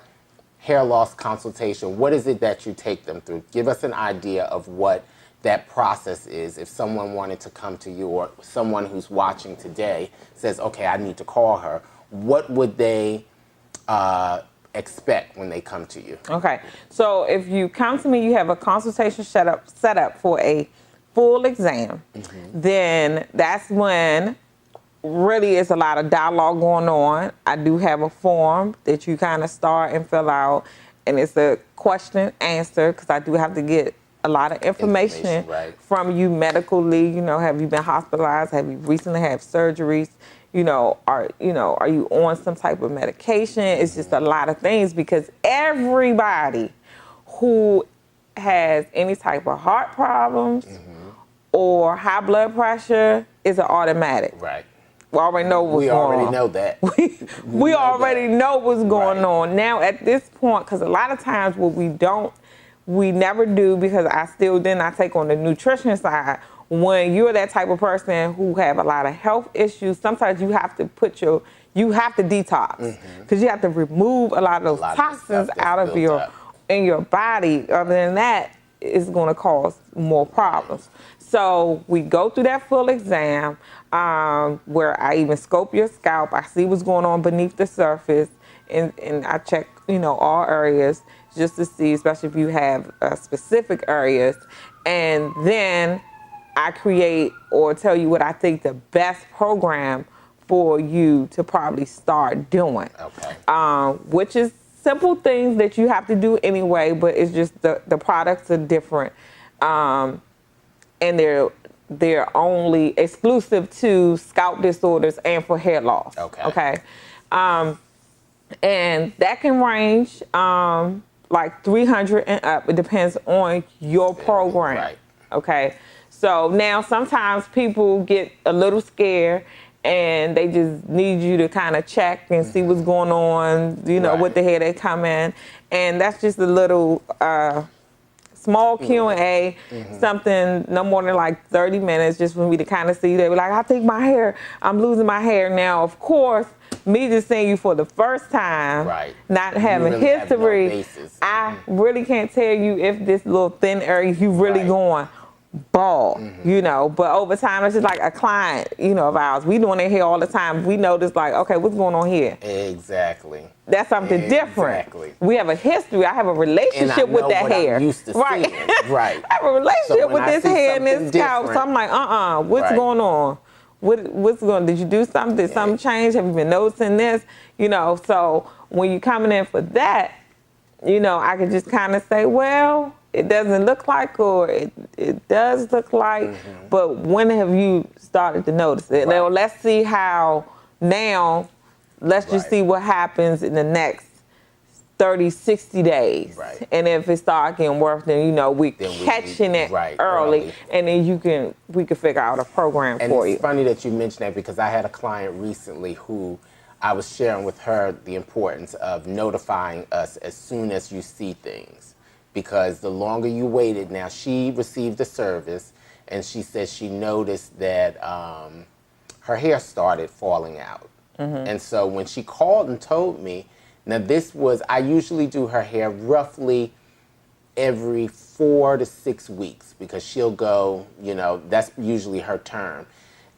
hair loss consultation, what is it that you take them through? Give us an idea of what that process is. If someone wanted to come to you or someone who's watching today says, okay, I need to call her, what would they expect when they come to you? Okay, so if you come to me, you have a consultation set up for a full exam, then that's when really it's a lot of dialogue going on. I do have a form that you kind of start and fill out, and it's a question answer because I do have to get a lot of information from you medically. You know, have you been hospitalized? Have you recently had surgeries? You know, are you on some type of medication? It's just a lot of things, because everybody who has any type of heart problems or high blood pressure is an automatic. Right. We already know what's going on. We already know that. we already know what's going on. Now, at this point, because a lot of times what we never do, because I take on the nutrition side. When you're that type of person who have a lot of health issues, sometimes you have to detox, because you have to remove a lot of those toxins out of in your body. Other than that, it's going to cause more problems. So we go through that full exam, where I even scope your scalp. I see what's going on beneath the surface, and I check, all areas just to see, especially if you have specific areas. And then I create or tell you what I think the best program for you to probably start doing. Okay. Which is simple things that you have to do anyway, but it's just the products are different. And they're only exclusive to scalp disorders and for hair loss. Okay. And that can range like $300 and up. It depends on your program. Right. Okay. So now sometimes people get a little scared and they just need you to kind of check and see what's going on, what the hair they come in. And that's just a little small Q&A, something no more than like 30 minutes, just for me to kind of see. They were like, I think I'm losing my hair now. Of course, me just seeing you for the first time, not having history, I really can't tell you if this little thin area you really going bald, but over time it's just like a client, of ours. We doing it here all the time. We notice like, okay, what's going on here? Exactly. That's something different. We have a history. I have a relationship with that hair. I'm used to seeing. Right. I have a relationship with this hair and this scalp. So I'm like, what's going on? What's going on? Did you do something? Did something change? Have you been noticing this? So when you're coming in for that, I could just kind of say, well, it doesn't look like, or it does look like, but when have you started to notice it? Now, let's see how now, let's just see what happens in the next 30, 60 days. Right. And if it starts getting worse, then, we're catching it early, and then we can figure out a program for you. And it's funny that you mentioned that, because I had a client recently who I was sharing with her the importance of notifying us as soon as you see things. Because the longer you waited, now she received the service, and she said she noticed that her hair started falling out. And so when she called and told me, now I usually do her hair roughly every 4 to 6 weeks, because she'll go, that's usually her term.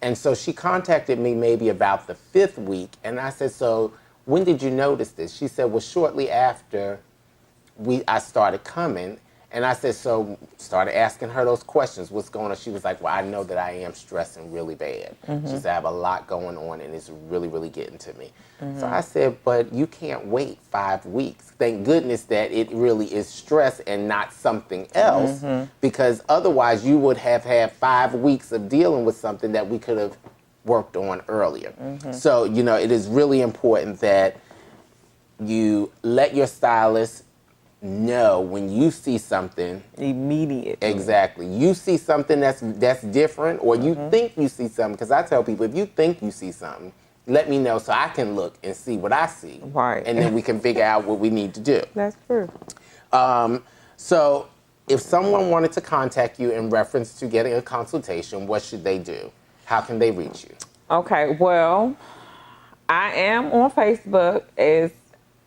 And so she contacted me maybe about the 5th week, and I said, so when did you notice this? She said, well, shortly after I started coming. And I said, so started asking her those questions. What's going on? She was like, well, I know that I am stressing really bad. She said, I have a lot going on, and it's really, really getting to me. So I said, but you can't wait 5 weeks. Thank goodness that it really is stress and not something else, because otherwise you would have had 5 weeks of dealing with something that we could have worked on earlier. So, it is really important that you let your stylist know when you see something immediately. Exactly. You see something that's different, or you think you see something, because I tell people, if you think you see something, let me know so I can look and see what I see. Right. And then we can figure out what we need to do. That's true. So if someone wanted to contact you in reference to getting a consultation, what should they do? How can they reach you? Okay, well, I am on Facebook as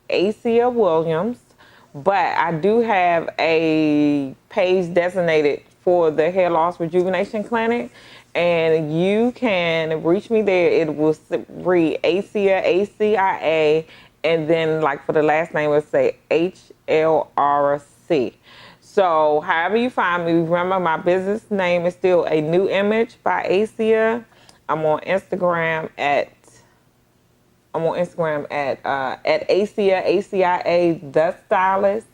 Acia Williams. But I do have a page designated for the Hair Loss Rejuvenation Clinic, and you can reach me there. It will read Acia, ACIA, and then like for the last name, it will say HLRC. So however you find me, remember my business name is still A New Image by Acia. I'm on Instagram at Acia, ACIA, The Stylist.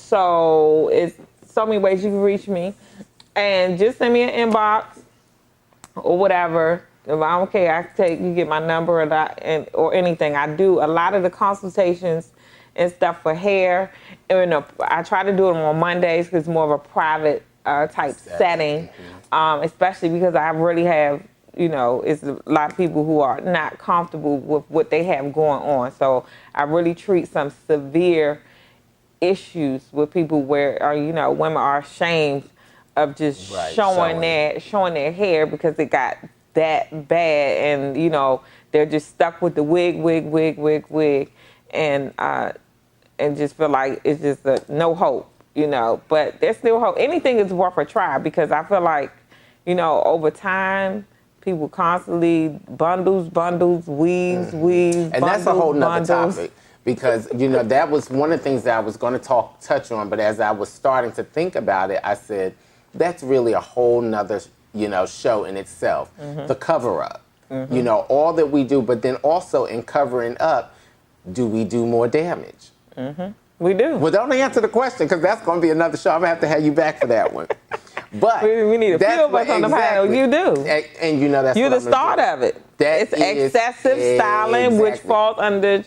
So it's so many ways you can reach me. And just send me an inbox or whatever. If I don't care, you get my number or anything. I do a lot of the consultations and stuff for hair. And I try to do them on Mondays because it's more of a private type setting, especially because I really have, it's a lot of people who are not comfortable with what they have going on. So I really treat some severe issues with people where, women are ashamed of just showing their hair because it got that bad, and they're just stuck with the wig, and just feel like it's just no hope, But there's still hope. Anything is worth a try because I feel like, over time, people constantly bundles, weaves, and that's a whole nother topic because that was one of the things that I was going to touch on. But as I was starting to think about it, I said that's really a whole nother show in itself. The cover up, all that we do, but then also in covering up, do we do more damage? We do. Well, don't answer the question because that's going to be another show. I'm going to have you back for that one. But we need a few of us on the panel. You do. And that's you're the start of it. It's excessive styling, which falls under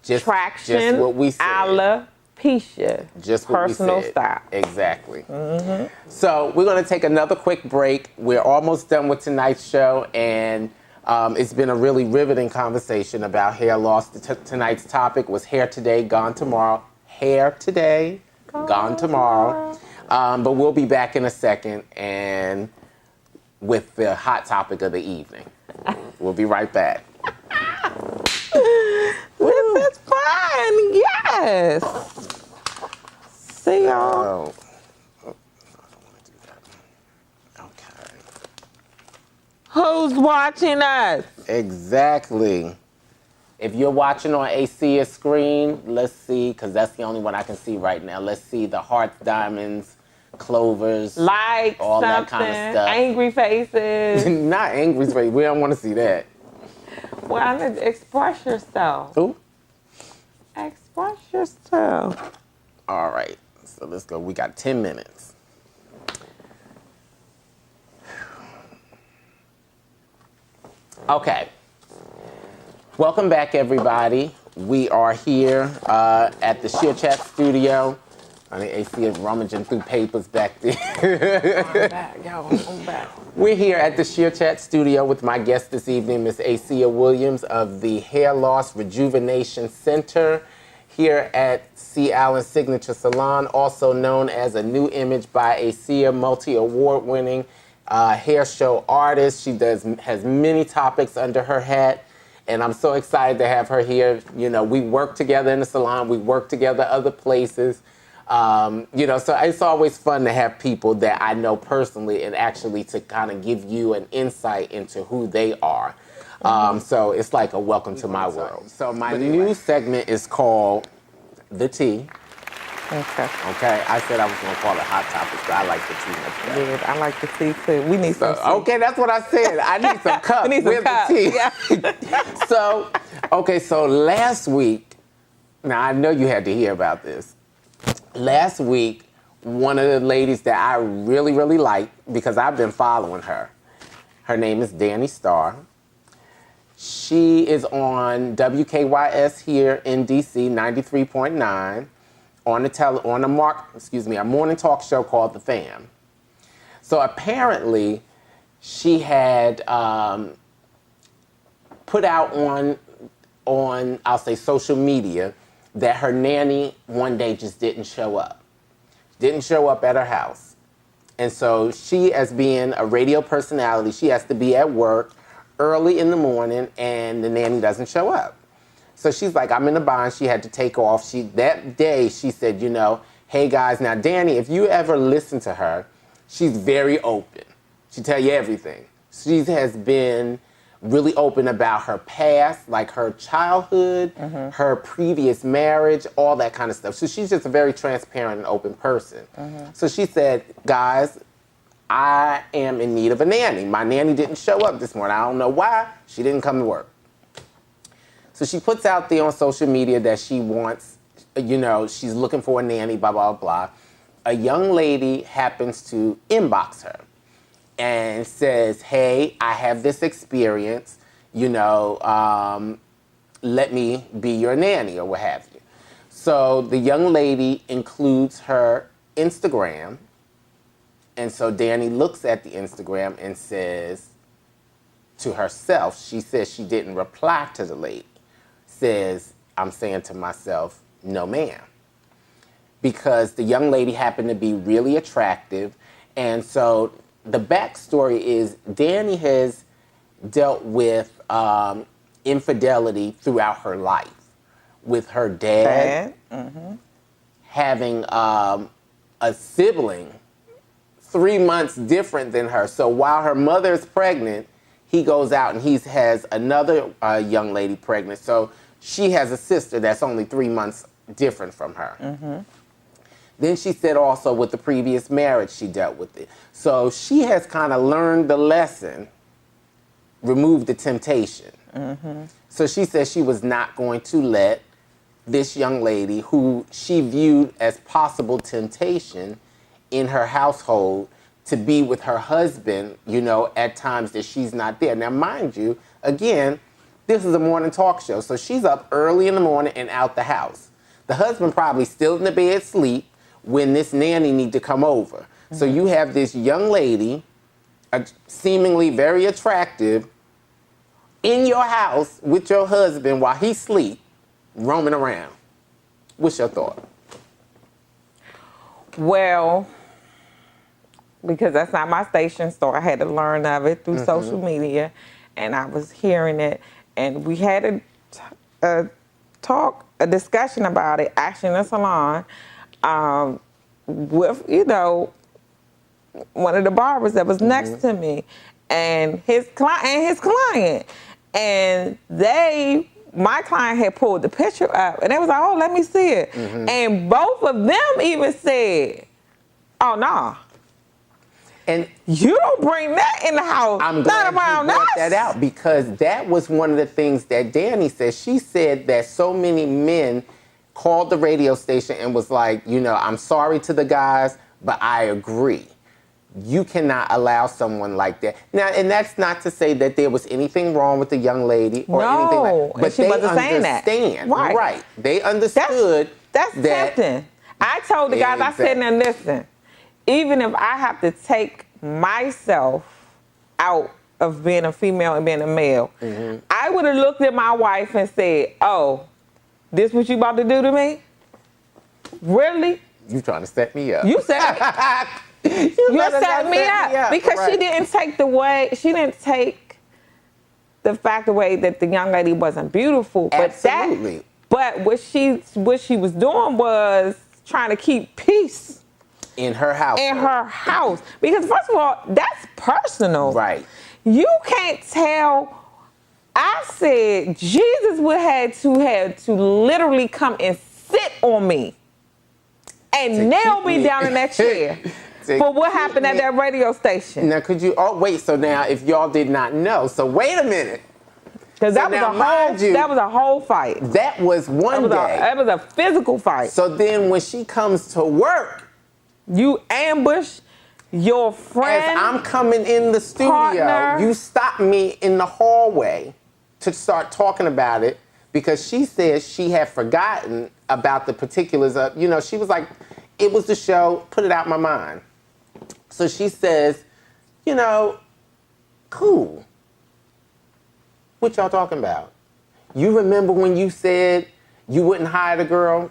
traction, just what we said. Alopecia, just what personal we said. style. Exactly. So we're going to take another quick break. We're almost done with tonight's show, and it's been a really riveting conversation about hair loss. Tonight's topic was hair today, gone tomorrow. Hair today, gone tomorrow. But we'll be back in a second and with the hot topic of the evening. We'll be right back. This is fun, yes. See y'all. Okay. Who's watching us? Exactly. If you're watching on Acia screen, let's see, because that's the only one I can see right now. Let's see the hearts, diamonds, clovers, like all something, that kind of stuff. Angry faces. Not angry faces. We don't want to see that. Well, express yourself. Who? Express yourself. All right. So let's go. We got 10 minutes. Okay. Welcome back, everybody. We are here at the Shear Chat studio. I think AC is rummaging through papers back there. I'm back. We're here at the Shear Chat studio with my guest this evening, Miss Acia Williams of the Hair Loss Rejuvenation Center here at C. Allen Signature Salon, also known as A New Image by Acia, multi-award-winning hair show artist. She has many topics under her hat, and I'm so excited to have her here. We work together in the salon. We work together other places. So it's always fun to have people that I know personally and actually to kind of give you an insight into who they are. So it's like a welcome to my world. So my new segment is called The Tea. Okay. I said I was going to call it Hot Topics, but I like the tea much better. Yeah, I like the tea too. We need some tea. Okay, that's what I said. I need some cups. We need some cups. The tea? So last week, now I know you had to hear about this. Last week, one of the ladies that I really, really like, because I've been following her, her name is Danni Starr. She is on WKYS here in DC, 93.9, on a morning talk show called The Fam. So apparently, she had put out on I'll say social media that her nanny one day just didn't show up at her house. And so she, as being a radio personality, she has to be at work early in the morning and the nanny doesn't show up. So she's like, I'm in a bind. She had to take off. That day she said, hey guys, now Danni, if you ever listen to her, she's very open. She tell you everything. She has been really open about her past, like her childhood, her previous marriage, all that kind of stuff. So she's just a very transparent and open person. So she said, guys, I am in need of a nanny. My nanny didn't show up this morning. I don't know why. She didn't come to work. So she puts out there on social media that she wants, she's looking for a nanny, blah, blah, blah. a young lady happens to inbox her and says, hey, I have this experience, let me be your nanny or what have you. So the young lady includes her Instagram. And so Danni looks at the Instagram and says to herself, she says she didn't reply to the lady, says, I'm saying to myself, no ma'am. Because the young lady happened to be really attractive. And so the backstory is Danni has dealt with infidelity throughout her life. With her dad. Having a sibling 3 months different than her. So while her mother is pregnant, he goes out and he has another young lady pregnant. So she has a sister that's only 3 months different from her. Then she said also with the previous marriage she dealt with it. So she has kind of learned the lesson, removed the temptation. So she said she was not going to let this young lady who she viewed as possible temptation in her household to be with her husband, at times that she's not there. Now, mind you, again, this is a morning talk show. So she's up early in the morning and out the house. The husband probably still in the bed asleep when this nanny need to come over. So you have this young lady, seemingly very attractive, in your house with your husband while he sleep, roaming around. What's your thought? Well, because that's not my station, so I had to learn of it through social media, and I was hearing it, and we had a discussion about it, actually in a salon, with, one of the barbers that was next to me, and his client, and my client had pulled the picture up, and they was like, oh, let me see it. And both of them even said, oh, nah. And you don't bring that in the house. I'm glad you brought that out, because that was one of the things that Danni said. She said that so many men called the radio station and was like, I'm sorry to the guys, but I agree. You cannot allow someone like that. Now, and that's not to say that there was anything wrong with the young lady or anything like that. But she wasn't saying that. Right. They understood. That's tempting. I told the guys, I said, now listen, even if I have to take myself out of being a female and being a male, I would have looked at my wife and said, oh, this what you about to do to me? Really? You trying to set me up. You set me up. Because she didn't take the fact away that the young lady wasn't beautiful. Absolutely. But what she was doing was trying to keep peace. In her house. Because first of all, that's personal. Right. You can't tell. I said Jesus would have to literally come and sit on me and nail me down in that chair for what happened at that radio station. Now, so now if y'all did not know, so wait a minute. Because that was a whole fight. That was one day. That was a physical fight. So then when she comes to work, you ambush your friend. As I'm coming in the studio, partner, you stop me in the hallway to start talking about it, because she said she had forgotten about the particulars of, she was like, it was the show, put it out my mind. So she says, cool. What y'all talking about? You remember when you said you wouldn't hire the girl?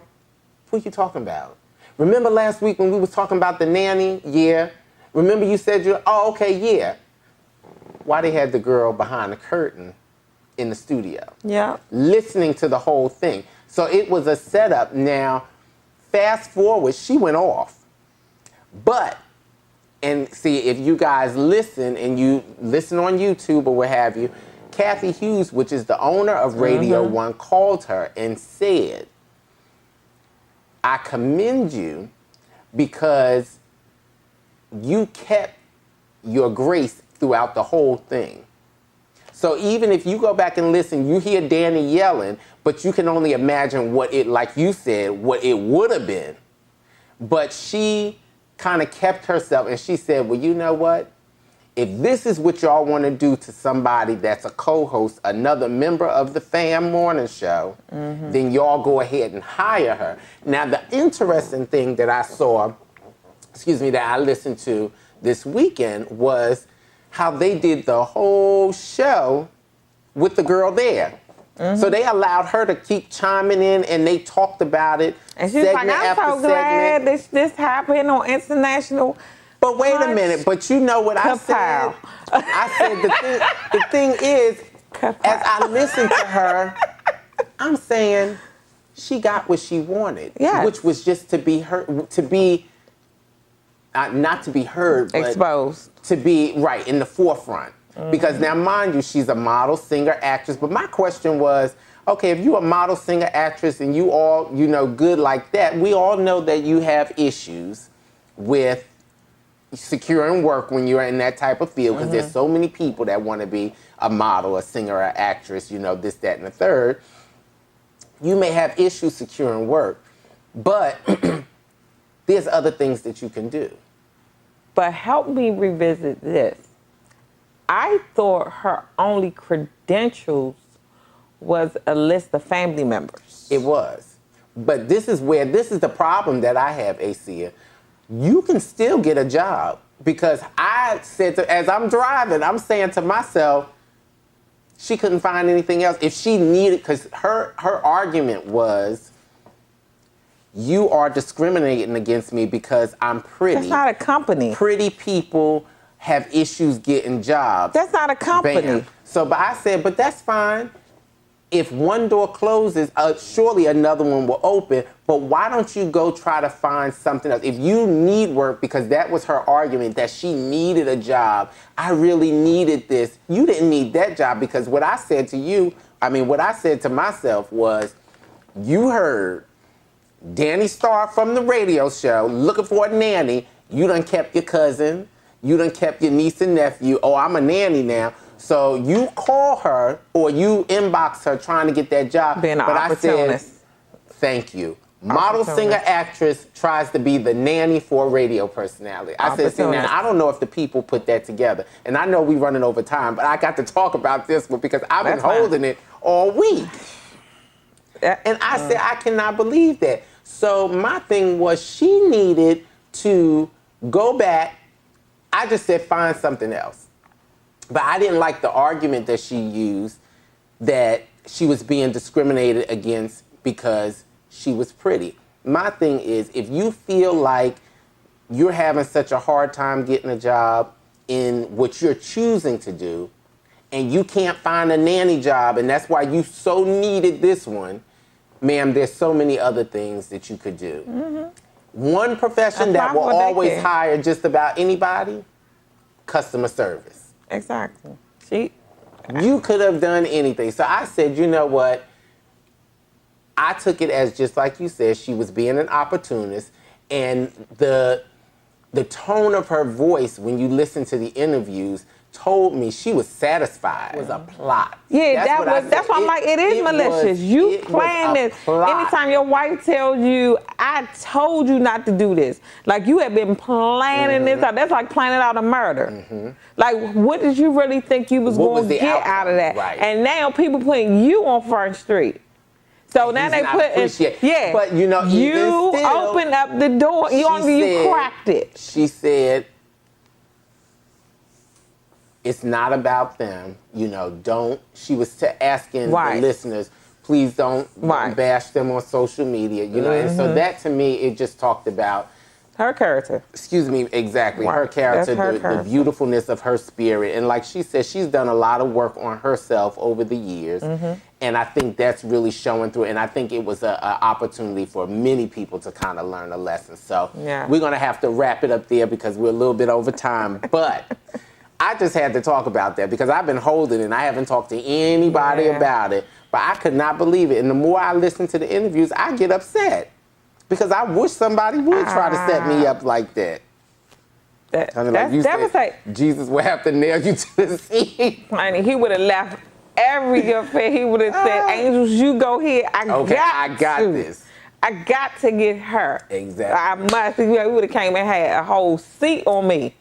What you talking about? Remember last week when we was talking about the nanny? Yeah. Remember you said okay, yeah. Why they had the girl behind the curtain in the studio? Yeah. Listening to the whole thing. So it was a setup. Now, fast forward, she went off. And see, if you guys listen and you listen on YouTube or what have you, Kathy Hughes, which is the owner of Radio One, called her and said, I commend you because you kept your grace throughout the whole thing. So even if you go back and listen, you hear Danni yelling, but you can only imagine what it, like you said, what it would have been. But she kind of kept herself, and she said, well, you know what? If this is what y'all want to do to somebody that's a co-host, another member of the Fam Morning Show, then y'all go ahead and hire her. Now, the interesting thing that I saw, that I listened to this weekend was how they did the whole show with the girl there. So they allowed her to keep chiming in, and they talked about it. And she's like, I'm so glad this happened on international. But wait a minute, but you know what I said? I said the thing is, as I listened to her, I'm saying she got what she wanted, which was just to be heard, not to be heard, but exposed, to be right in the forefront. Because now, mind you, she's a model, singer, actress. But my question was, okay, if you're a model, singer, actress, and you all, good like that, we all know that you have issues with securing work when you're in that type of field, because there's so many people that want to be a model, a singer, or actress, this, that, and the third. You may have issues securing work, but there's other things that you can do. But help me revisit this. I thought her only credentials was a list of family members. It was. But this is the problem that I have, Acia. You can still get a job, because I said, as I'm driving, I'm saying to myself, she couldn't find anything else. If she needed, because her argument was, you are discriminating against me because I'm pretty. That's not a company. Pretty people have issues getting jobs. That's not a company. Bam. So, but I said, but that's fine. If one door closes, surely another one will open. But why don't you go try to find something else? If you need work, because that was her argument, that she needed a job. I really needed this. You didn't need that job, because what I said to myself was, you heard Danni Starr from the radio show looking for a nanny. You done kept your cousin. You done kept your niece and nephew. Oh, I'm a nanny now. So you call her or you inbox her trying to get that job. Being an opportunist. I said, thank you. Model, singer, actress tries to be the nanny for a radio personality. I said, see, now, I don't know if the people put that together. And I know we're running over time, but I got to talk about this one because I've been holding it all week. And I said, I cannot believe that. So my thing was, she needed to go back. I just said, find something else. But I didn't like the argument that she used, that she was being discriminated against because she was pretty. My thing is, if you feel like you're having such a hard time getting a job in what you're choosing to do, and you can't find a nanny job, and that's why you so needed this one, ma'am, there's so many other things that you could do. Mm-hmm. One profession that will always hire just about anybody, customer service. Exactly. You could have done anything. So I said, you know what? I took it as, just like you said, she was being an opportunist, and the tone of her voice when you listen to the interviews told me she was satisfied. It was a plot. Yeah, that's why I'm like, it is malicious. You playing this. Anytime your wife tells you, I told you not to do this. Like, you have been planning this out. That's like planning out a murder. Mm-hmm. Like, what did you really think you was going to get out of that? Right. And now people putting you on First Street. So now they put, but you know, you opened up the door. You cracked it. She said, it's not about them, she was asking the listeners, please don't bash them on social media, and so that to me, it just talked about her character. Excuse me, exactly. Her character, the beautifulness of her spirit. And like she said, she's done a lot of work on herself over the years. Mm-hmm. And I think that's really showing through. And I think it was an opportunity for many people to kind of learn a lesson. So we're going to have to wrap it up there because we're a little bit over time. But I just had to talk about that because I've been holding it and I haven't talked to anybody about it. But I could not believe it. And the more I listen to the interviews, I get upset. Because I wish somebody would try to set me up like that. That's devastating. Jesus would have to nail you to the seat. Honey, he would have left every affair. He would have said, angels, you go here. I got this. I got to get her. Exactly. I must. You would have came and had a whole seat on me.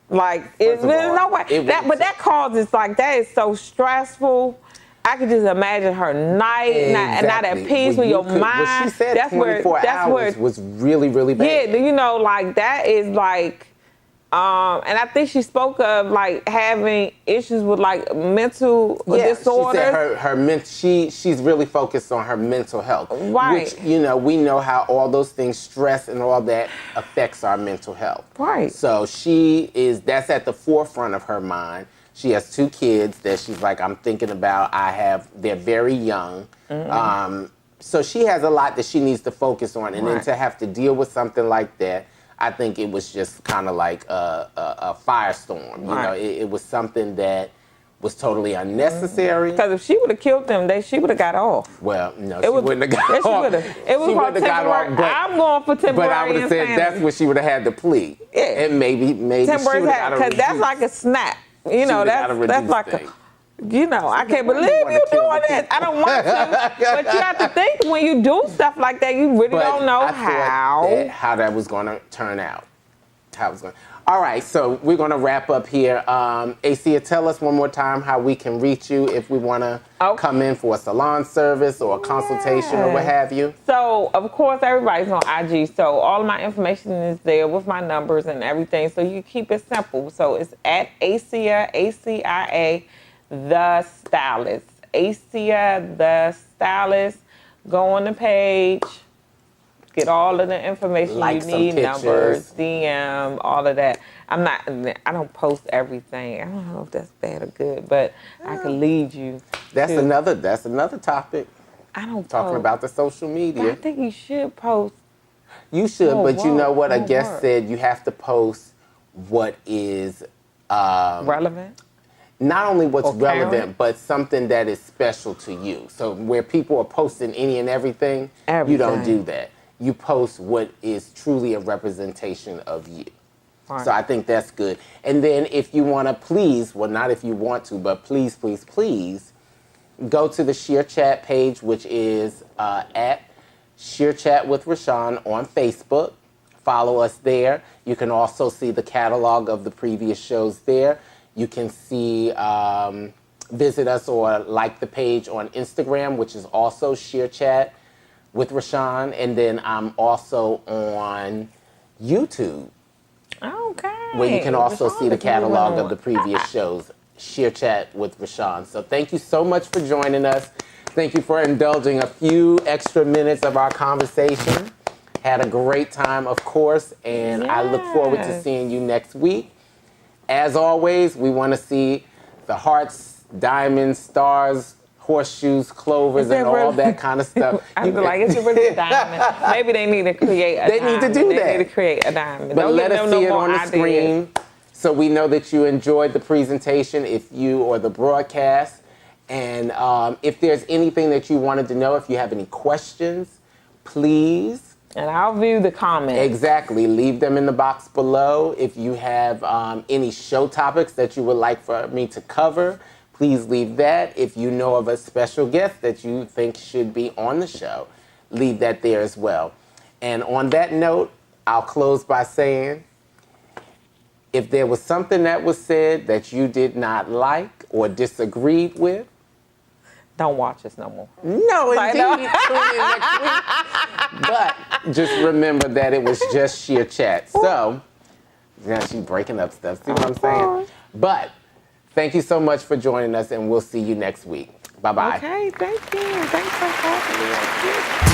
Like, there's no way. But that causes, like, that is so stressful. I could just imagine her night, not at peace with your mind. What she said, 24 hours was really, really bad. Yeah, you know, like, that is like, and I think she spoke of, like, having issues with, like, mental disorders. She said she's really focused on her mental health. Right. Which, you know, we know how all those things, stress and all that, affects our mental health. Right. So that's at the forefront of her mind. She has 2 kids that she's like, I'm thinking about. They're very young. Mm-hmm. So she has a lot that she needs to focus on. And then to have to deal with something like that, I think it was just kind of like a firestorm. You know, it was something that was totally unnecessary. Because if she would have killed them, she would have got off. Well, no, she wouldn't have got off. She would have. It was called temporary. I'm going for temporary. But I would have said that's what she would have had to plead. Yeah. And maybe temporary, because that's like a snap. You know, that's like a. You know, I can't believe you doing this. I don't want to. But you have to think when you do stuff like that, you really don't know how that was going to turn out. All right, so we're going to wrap up here. Acia, tell us one more time how we can reach you if we want to come in for a salon service or a consultation or what have you. So, of course, everybody's on IG. So all of my information is there with my numbers and everything. So you keep it simple. So it's at Acia, ACIA, The Stylist. Acia, The Stylist. Go on the page. Get all of the information you need, numbers, DM, all of that. I don't post everything. I don't know if that's bad or good, but I can lead you. That's another topic. I don't talking about the social media. But I think you should post. You should, but you know what? A guest said you have to post what is relevant. Not only what's relevant, but something that is special to you. So where people are posting any and everything. You don't do that. You post what is truly a representation of you. Right. So I think that's good. And then if you want to please, well, not if you want to, but please, please, please, go to the Shear Chat page, which is at Shear Chat with Rashawn on Facebook. Follow us there. You can also see the catalog of the previous shows there. You can see, visit us or like the page on Instagram, which is also Shear Chat with Rashawn, and then I'm also on YouTube. Okay. Where you can also see the catalog of the previous shows, Shear Chat with Rashawn. So thank you so much for joining us. Thank you for indulging a few extra minutes of our conversation. Had a great time, of course, and I look forward to seeing you next week. As always, we want to see the hearts, diamonds, stars, horseshoes, clovers, and all that kind of stuff. I was like, it's a really diamond. Maybe they need to create a diamond. They need to do that. They need to create a diamond. But let us see it on the screen so we know that you enjoyed the presentation or the broadcast. And if there's anything that you wanted to know, if you have any questions, please. And I'll view the comments. Exactly. Leave them in the box below. If you have any show topics that you would like for me to cover, please leave that. If you know of a special guest that you think should be on the show, leave that there as well. And on that note, I'll close by saying, if there was something that was said that you did not like or disagreed with, don't watch us no more. No, indeed. Tune in next week. But just remember that it was just Sheer Chat. So, now she's breaking up stuff. See what I'm saying? But thank you so much for joining us, and we'll see you next week. Bye-bye. Okay, thank you. Thanks for having me.